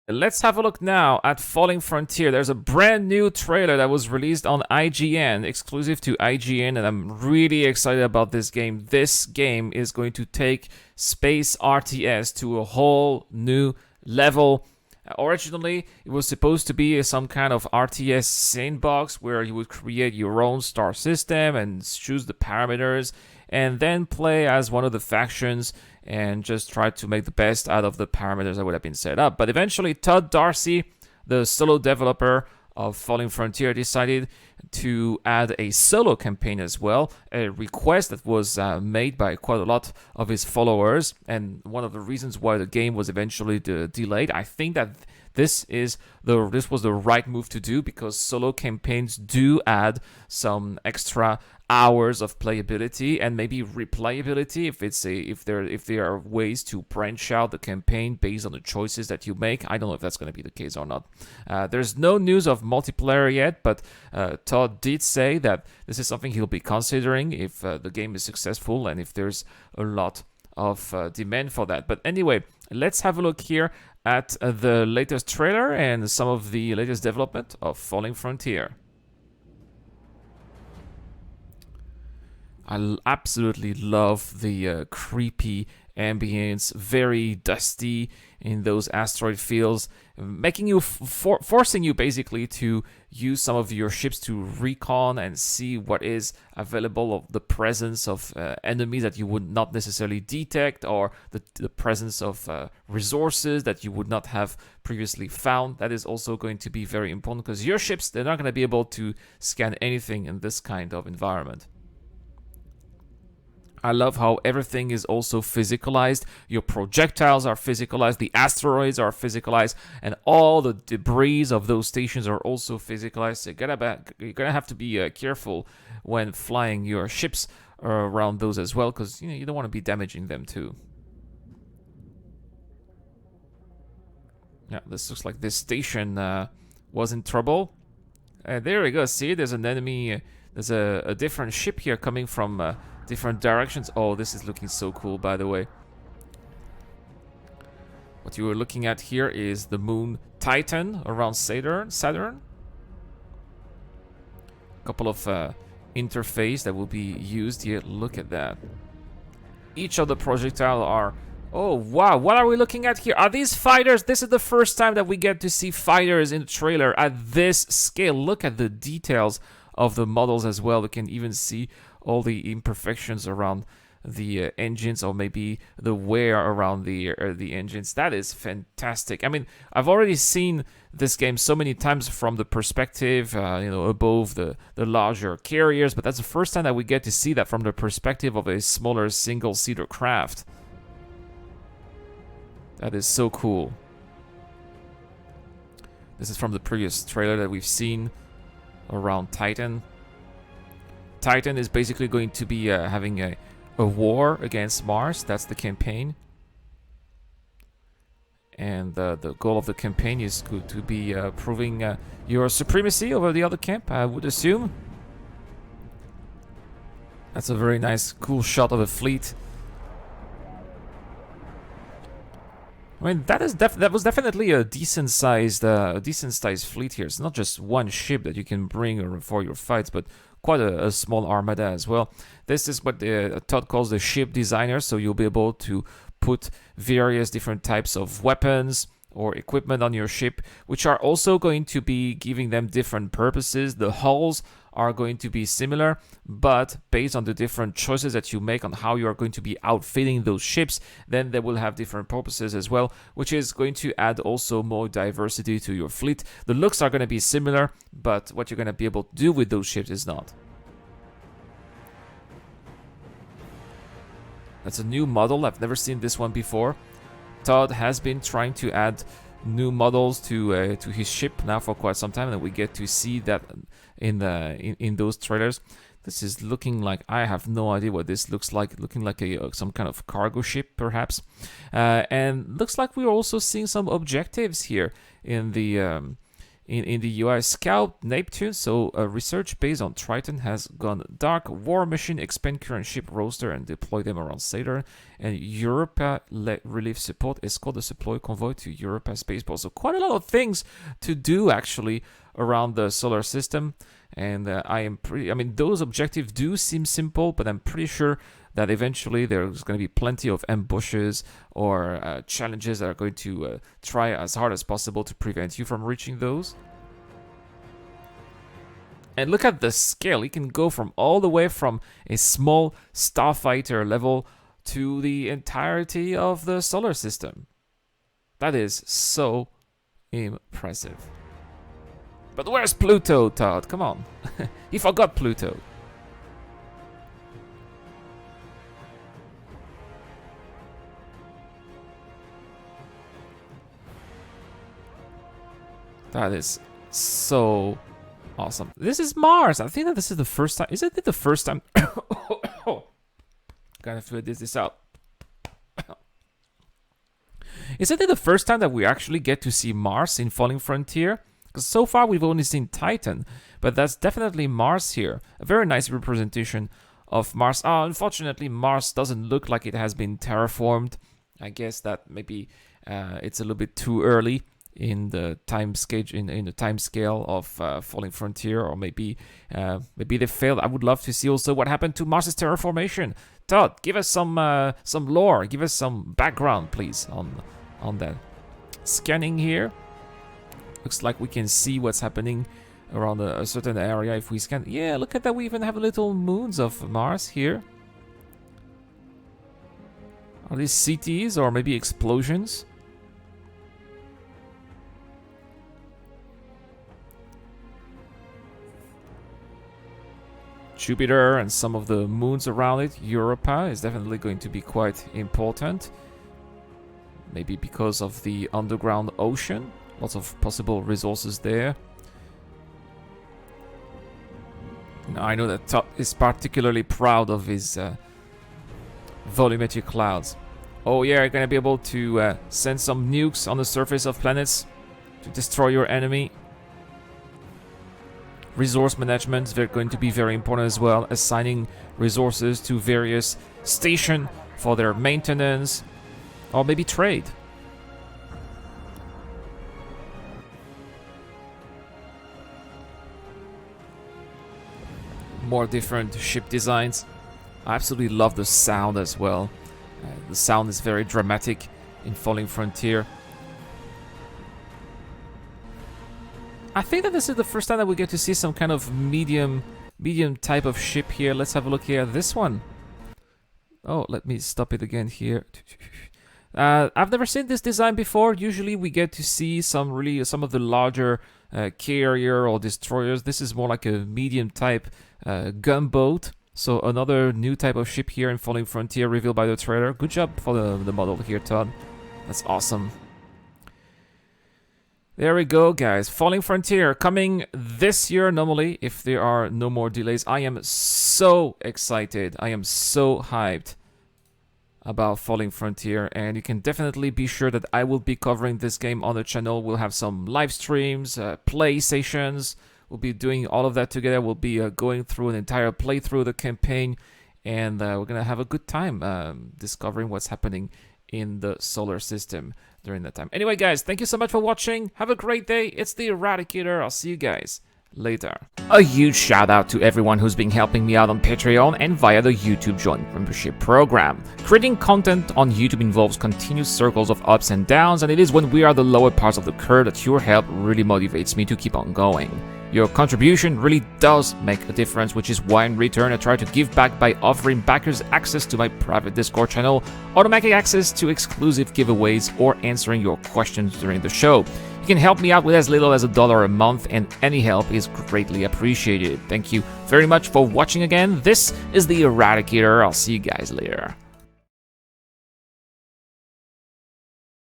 Let's have a look now at Falling Frontier. There's a brand new trailer that was released on IGN, exclusive to IGN, and I'm really excited about this game. This game is going to take space RTS to a whole new level. Originally, it was supposed to be some kind of RTS sandbox where you would create your own star system and choose the parameters and then play as one of the factions and just try to make the best out of the parameters that would have been set up. But eventually, Todd Darcy, the solo developer of Falling Frontier, decided to add a solo campaign as well, a request that was made by quite a lot of his followers, and one of the reasons why the game was eventually delayed. I think that this was the right move to do, because solo campaigns do add some extra hours of playability and maybe replayability if there are ways to branch out the campaign based on the choices that you make. I don't know if that's going to be the case or not. There's no news of multiplayer yet, but Todd did say that this is something he'll be considering if the game is successful and if there's a lot of demand for that. But anyway, let's have a look here at the latest trailer and some of the latest development of Falling Frontier. I absolutely love the creepy ambience, very dusty in those asteroid fields, making you forcing you basically to use some of your ships to recon and see what is available, of the presence of enemies that you would not necessarily detect, or the presence of resources that you would not have previously found. That is also going to be very important, because your ships, they're not going to be able to scan anything in this kind of environment. I love how everything is also physicalized. Your projectiles are physicalized, the asteroids are physicalized, and all the debris of those stations are also physicalized. So you're gonna have to be careful when flying your ships around those as well, because you don't want to be damaging them too. Yeah, this looks like this station was in trouble. There we go. See, there's an enemy. There's a different ship here coming from different directions. Oh, this is looking so cool, by the way. What you are looking at here is the moon Titan around Saturn. A couple of interface that will be used here. Look at that. Each of the projectile are... Oh, wow. What are we looking at here? Are these fighters? This is the first time that we get to see fighters in the trailer at this scale. Look at the details of the models as well. We can even see all the imperfections around the engines, or maybe the wear around the engines. That is fantastic. I mean, I've already seen this game so many times from the perspective, above the larger carriers, but that's the first time that we get to see that from the perspective of a smaller single-seater craft. That is so cool. This is from the previous trailer that we've seen around Titan. Titan is basically going to be having a war against Mars. That's the campaign. And the goal of the campaign is to be proving your supremacy over the other camp, I would assume. That's a very nice, cool shot of a fleet. I mean, that was definitely a decent sized fleet here. It's not just one ship that you can bring for your fights, but quite a small armada as well. This is what Todd calls the ship designer, so you'll be able to put various different types of weapons or equipment on your ship, which are also going to be giving them different purposes. The hulls are going to be similar, but based on the different choices that you make on how you are going to be outfitting those ships, then they will have different purposes as well, which is going to add also more diversity to your fleet. The looks are going to be similar, but what you're going to be able to do with those ships is not. That's a new model. I've never seen this one before. Todd has been trying to add new models to his ship now for quite some time, and we get to see that in those trailers. This is looking like, I have no idea what this looks like. Looking like some kind of cargo ship, perhaps. And looks like we're also seeing some objectives here in the in the US. Scout Neptune, so research based on Triton has gone dark. War Machine expand current ship roster and deploy them around Saturn. And Europa relief support escort the supply convoy to Europa spaceport. So quite a lot of things to do actually around the solar system. And I mean, those objectives do seem simple, but I'm pretty sure that eventually there's going to be plenty of ambushes or challenges that are going to try as hard as possible to prevent you from reaching those. And look at the scale. You can go from all the way from a small starfighter level to the entirety of the solar system. That is so impressive. But where's Pluto, Todd? Come on. He forgot Pluto. That is so awesome. This is Mars. I think that this is the first time. Isn't it the first time? Gotta figure this out. Isn't it the first time that we actually get to see Mars in Falling Frontier? Because so far we've only seen Titan, but that's definitely Mars here. A very nice representation of Mars. Unfortunately, Mars doesn't look like it has been terraformed. I guess that maybe it's a little bit too early in the time scale of Falling Frontier, or maybe they failed. I would love to see also what happened to Mars's terraformation. Todd, give us some lore, give us some background, please, on that. Scanning here. Looks like we can see what's happening around a certain area if we scan. Yeah, look at that. We even have little moons of Mars here. Are these cities or maybe explosions? Jupiter and some of the moons around it. Europa is definitely going to be quite important. Maybe because of the underground ocean. Lots of possible resources there. Now, I know that Todd is particularly proud of his volumetric clouds. Oh yeah, you're going to be able to send some nukes on the surface of planets to destroy your enemy. Resource management is going to be very important as well. Assigning resources to various stations for their maintenance. Or maybe trade. More different ship designs. I absolutely love the sound as well. The sound is very dramatic in Falling Frontier. I think that this is the first time that we get to see some kind of medium type of ship here. Let's have a look here at this one. Oh, let me stop it again here. I've never seen this design before. Usually we get to see some of the larger carrier or destroyers. This is more like a medium type gunboat. So another new type of ship here in Falling Frontier revealed by the trailer. Good job for the model here, Todd. That's awesome. There we go, guys. Falling Frontier coming this year normally, if there are no more delays. I am so excited. I am so hyped about Falling Frontier, and you can definitely be sure that I will be covering this game on the channel. We'll have some live streams, play sessions. We'll be doing all of that together. We'll be going through an entire playthrough of the campaign, and we're gonna have a good time discovering what's happening in the solar system during that time. Anyway, guys, thank you so much for watching. Have a great day. It's the Eradicator. I'll see you guys later. A huge shout out to everyone who's been helping me out on Patreon and via the YouTube Joint Membership program. Creating content on YouTube involves continuous circles of ups and downs, and it is when we are the lower parts of the curve that your help really motivates me to keep on going. Your contribution really does make a difference, which is why in return I try to give back by offering backers access to my private Discord channel, automatic access to exclusive giveaways, or answering your questions during the show. You can help me out with as little as $1 a month, and any help is greatly appreciated. Thank you very much for watching again. This is the Eradicator. I'll see you guys later.